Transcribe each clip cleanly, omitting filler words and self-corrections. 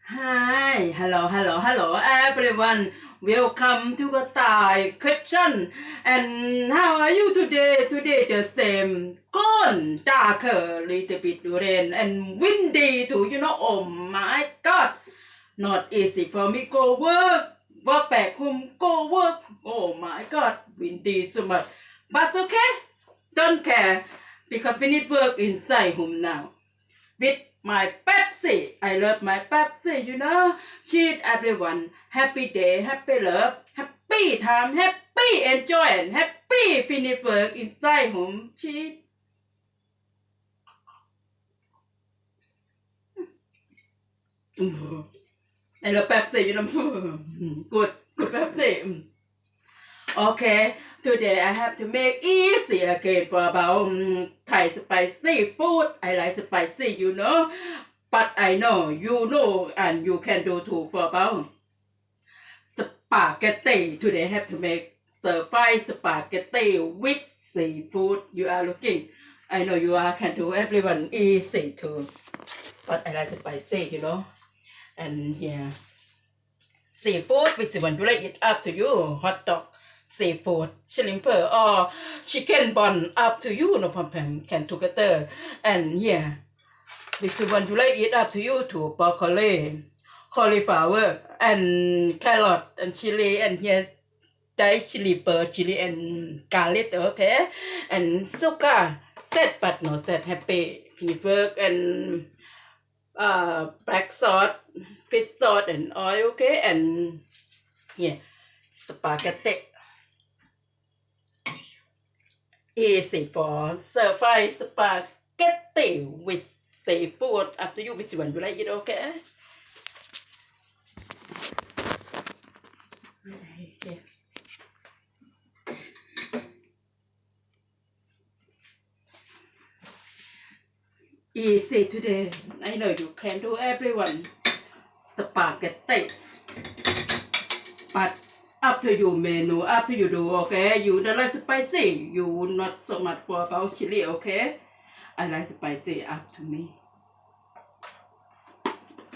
Hi, hello, everyone. Welcome to the Thai kitchen. And how are you today? Today the same. Cold, darker, little bit rain and windy too. Oh my God, not easy for me go work back home, go work. Oh my God, windy so much. But okay, don't care because we need work inside home now with my Pepsi. I love my Pepsi. Cheat everyone. Happy day, happy love, happy time, happy enjoy, and happy finish work inside home. Cheat. I love Pepsi. Good Pepsi. Okay, today I have to make easy again for about Thai spicy food. I like spicy. But I know you know and you can do too for about spaghetti. Today I have to make stir-fry spaghetti with seafood. You are looking. I know you are can do everyone easy too. But I like spicy. And yeah. Seafood, which one you like it up to you. Hot dog, seafood, shrimp or chicken bun up to you. No problem. Can together. And yeah. Which one you like it up to you too. Broccoli, cauliflower, and carrot, and chili, and here diced chili pepper, chili and garlic, okay? And sugar, set but no set happy. Work and black sauce, fish sauce, and oil, okay? And yeah, spaghetti. Easy for stir-fry spaghetti with seafood. Up to you which one you like it, okay? Yeah. Easy today. I know you can do everyone spaghetti. But up to you menu, up to you do, okay? You don't like spicy. You not so much for about chili, okay? I like spicy, up to me.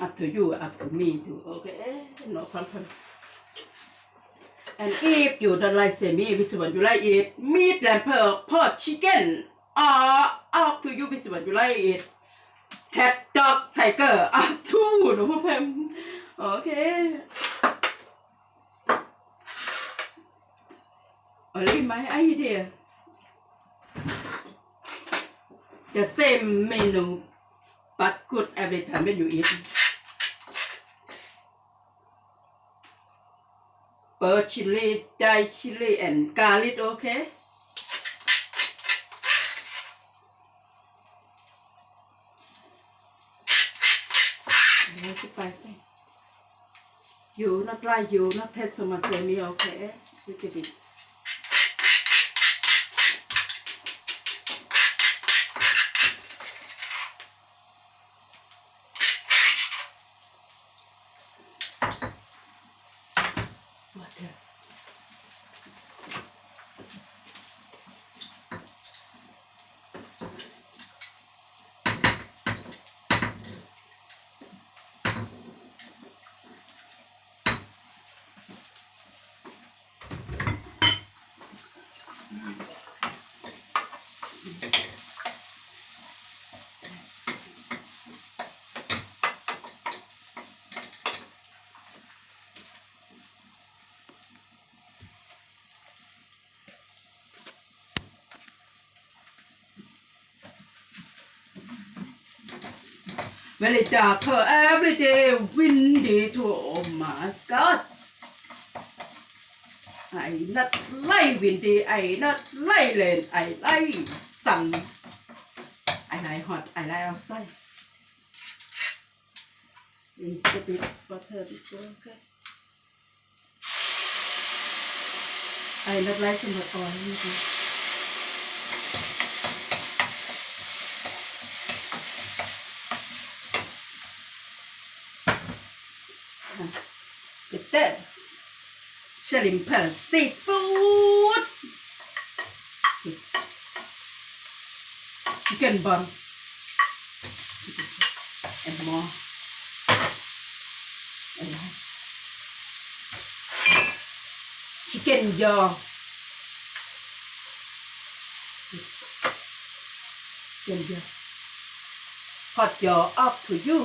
Up to you, up to me too, okay? No problem. And if you don't like semi, which one you like it? Meat and pork, chicken. Up to you, which one you like it? Cat, dog, tiger. Up to you, no problem. Okay. Only my idea. The same menu, but good every time when you eat. Bird chili, diced chili, and garlic, okay? Spicy. You not like you not taste so much like me, okay? Little bit. Water. Very dark every day, windy too. Oh my God. I not like windy, I not like rain, I like sun. I like hot, I like outside. Little bit butter before, okay? I not like so much oil. With that, shrimp seafood, chicken bun, and more. chicken jaw chicken jaw hot jaw up to you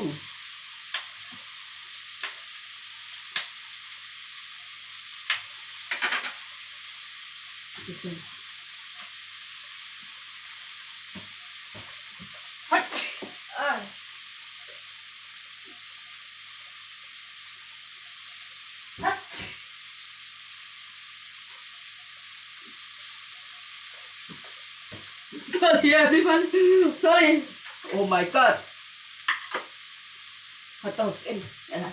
hot sorry everyone sorry oh my god เขาต้องกินอะไร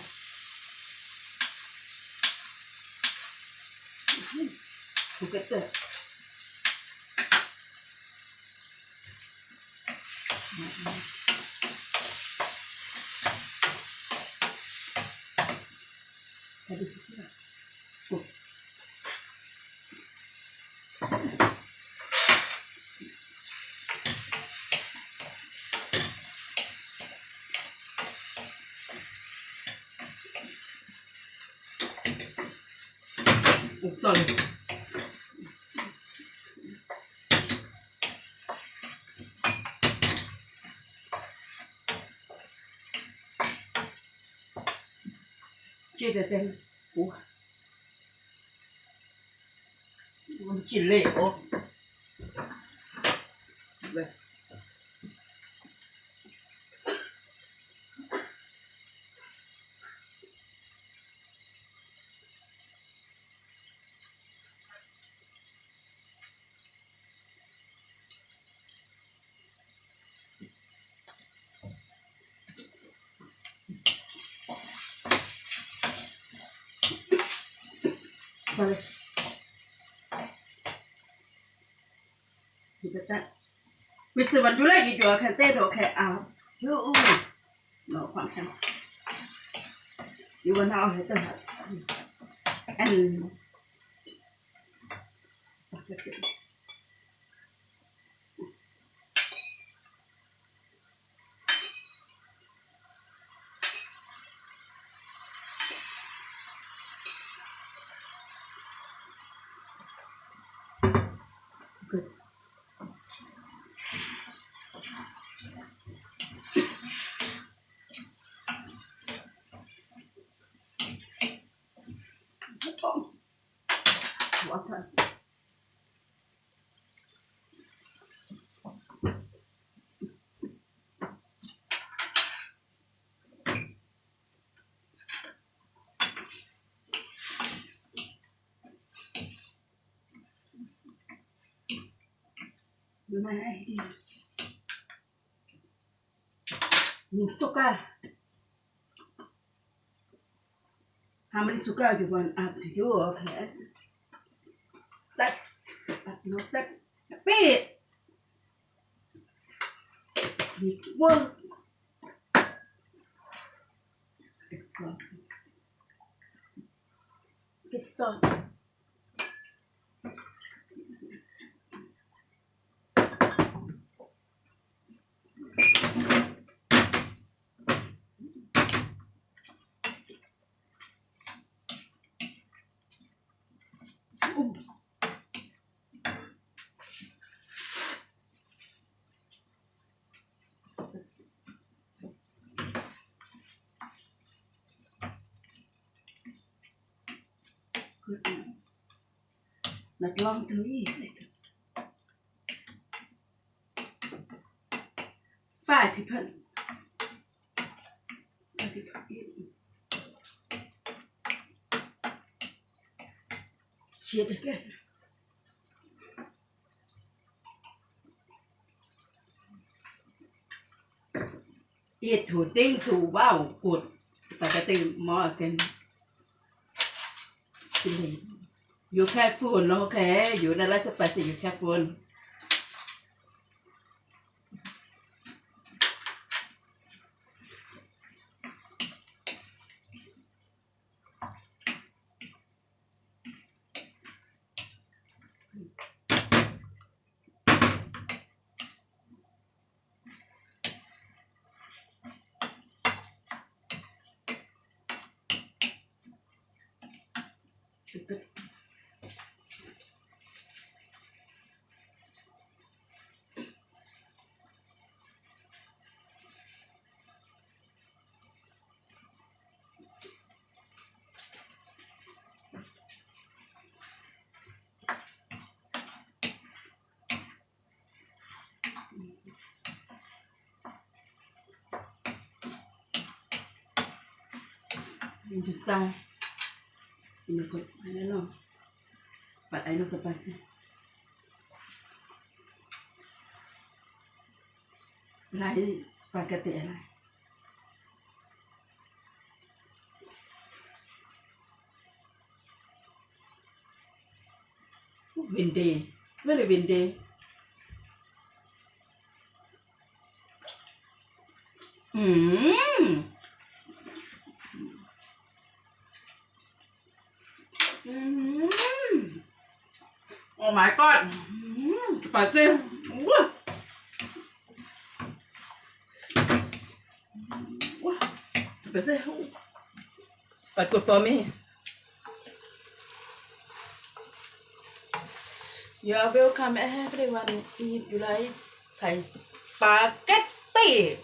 ดูกันเถอะsorry chia được tên ủa chỉ lệ ô vậy sorry kita tak bisa bantu lagi jual kan teh dok kayak you no function you want now itu and good water gimana ini suka how many suka you want up to you okay that no that bit work it's so not long to easy 5 people shit again eat to think to wow good but I think more again you careful okay you not like spicy you careful into side. You know, good. I don't know, but I know spicy. Like spaghetti, I like. Windy, very windy. Mmm. Mmm. Oh my god. Mmm. Spicy. Woo. Woo. Spicy. But good for me. You are welcome everyone if you like Thai spaghetti.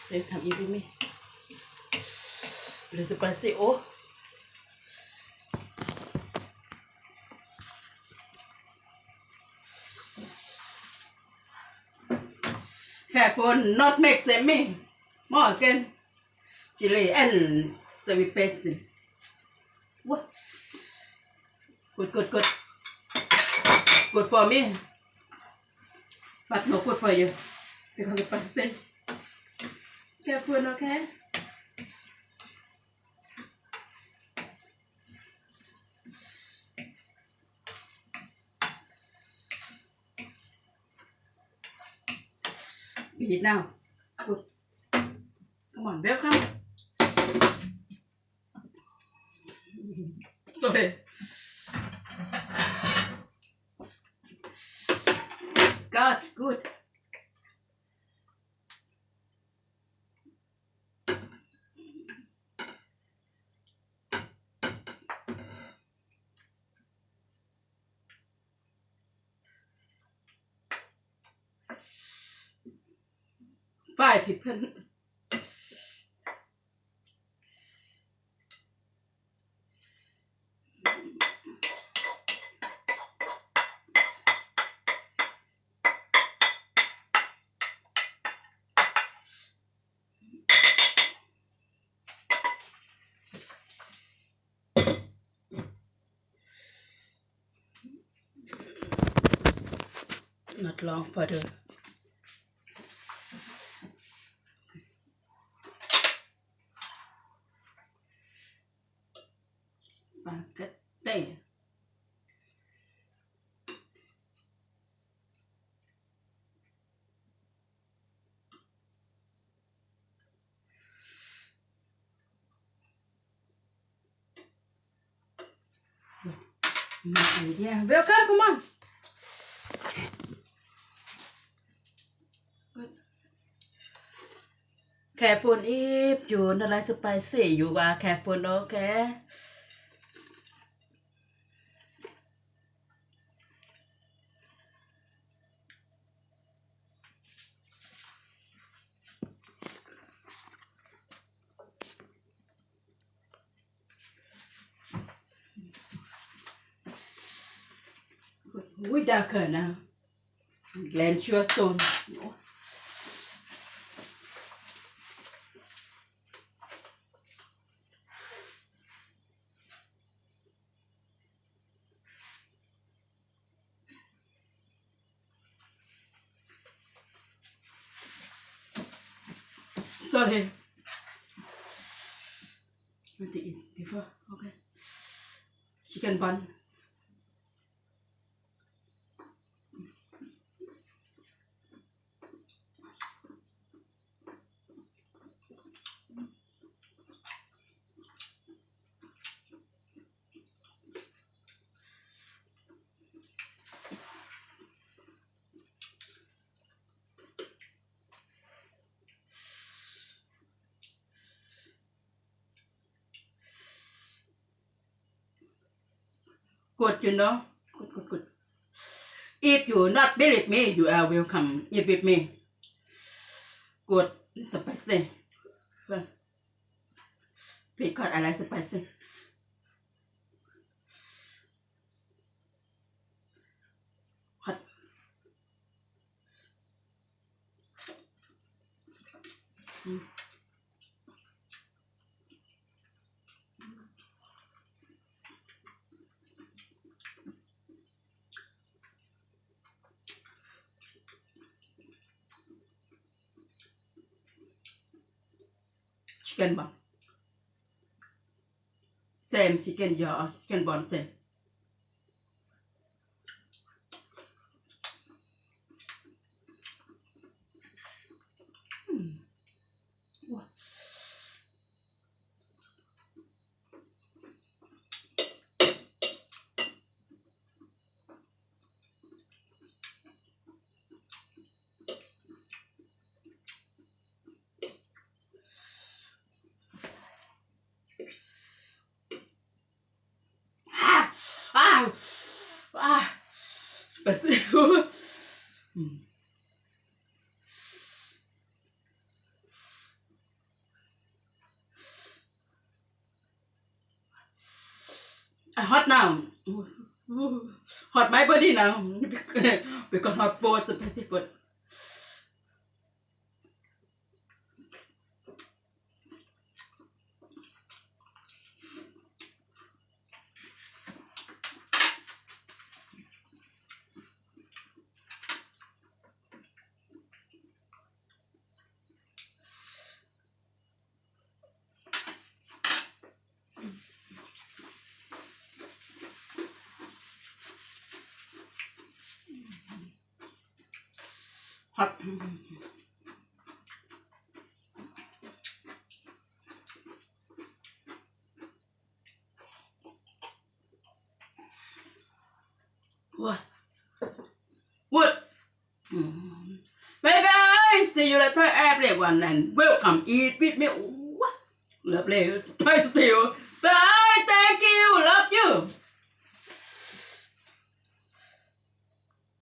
Please come eat with me. It's spicy. Oh. Careful not make semi. More again. Chili and sweet paste. What? Good, good, good. Good for me. But no good for you. Because of pastel. Careful, okay? Eat it now. Good. Come on, welcome. Sorry. God, good. Five people. Not long further. Spaghetti. My idea. Welcome, come on. Good. Careful if you not like spicy, you are careful, okay? Good. Darker now. Land sure stone. Sorry. Want to eat before? Okay. Chicken bun. Good, you know. Good, good, good. If you not believe me, you are welcome. Eat with me. Good. Spicy. Well, because I like spicy. Hot. chicken bun. Same chicken, yeah, chicken bun same. But hot now. Hot my body now because hot food, spicy food. Hot. What? What? Bye bye. See you later, everyone, and welcome. Eat with me. What? Lovely. Spicy. Bye. Thank you. Love you.